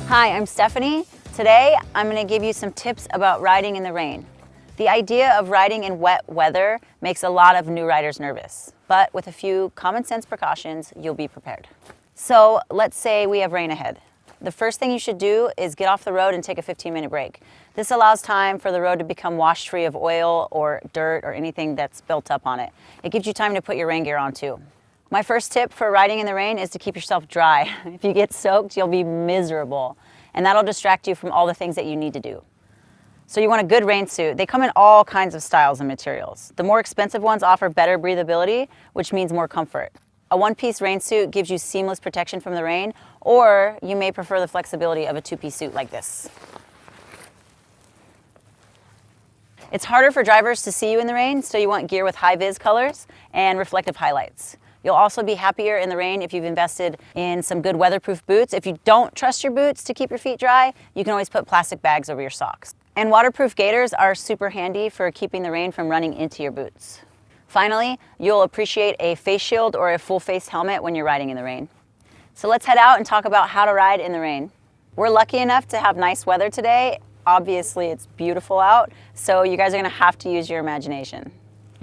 Hi, I'm Stephanie. Today, I'm going to give you some tips about riding in the rain. The idea of riding in wet weather makes a lot of new riders nervous, but with a few common sense precautions, you'll be prepared. So let's say we have rain ahead. The first thing you should do is get off the road and take a 15-minute break. This allows time for the road to become washed free of oil or dirt or anything that's built up on it. It gives you time to put your rain gear on too. My first tip for riding in the rain is to keep yourself dry. If you get soaked, you'll be miserable, and that'll distract you from all the things that you need to do. So you want a good rain suit. They come in all kinds of styles and materials. The more expensive ones offer better breathability, which means more comfort. A one-piece rain suit gives you seamless protection from the rain, or you may prefer the flexibility of a two-piece suit like this. It's harder for drivers to see you in the rain, so you want gear with high-vis colors and reflective highlights. You'll also be happier in the rain if you've invested in some good weatherproof boots. If you don't trust your boots to keep your feet dry, you can always put plastic bags over your socks. And waterproof gaiters are super handy for keeping the rain from running into your boots. Finally, you'll appreciate a face shield or a full face helmet when you're riding in the rain. So let's head out and talk about how to ride in the rain. We're lucky enough to have nice weather today. Obviously, it's beautiful out, so you guys are gonna have to use your imagination.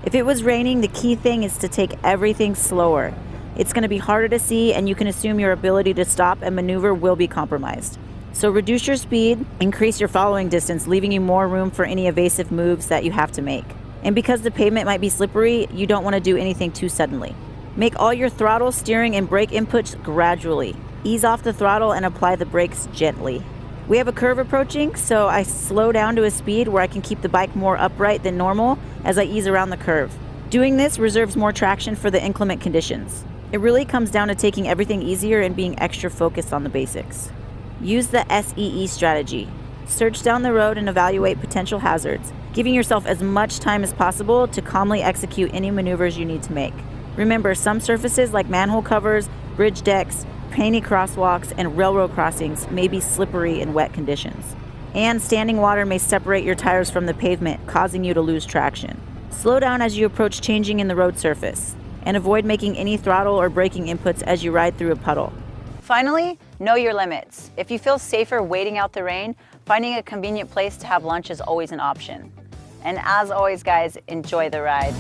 If it was raining, the key thing is to take everything slower. It's going to be harder to see, and you can assume your ability to stop and maneuver will be compromised. So reduce your speed, increase your following distance, leaving you more room for any evasive moves that you have to make. And because the pavement might be slippery, you don't want to do anything too suddenly. Make all your throttle, steering, and brake inputs gradually. Ease off the throttle and apply the brakes gently. We have a curve approaching, so I slow down to a speed where I can keep the bike more upright than normal as I ease around the curve. Doing this reserves more traction for the inclement conditions. It really comes down to taking everything easier and being extra focused on the basics. Use the SEE strategy. Search down the road and evaluate potential hazards, giving yourself as much time as possible to calmly execute any maneuvers you need to make. Remember, some surfaces like manhole covers, bridge decks, painty crosswalks, and railroad crossings may be slippery in wet conditions. And standing water may separate your tires from the pavement, causing you to lose traction. Slow down as you approach changing in the road surface, and avoid making any throttle or braking inputs as you ride through a puddle. Finally, know your limits. If you feel safer waiting out the rain, finding a convenient place to have lunch is always an option. And as always, guys, enjoy the ride.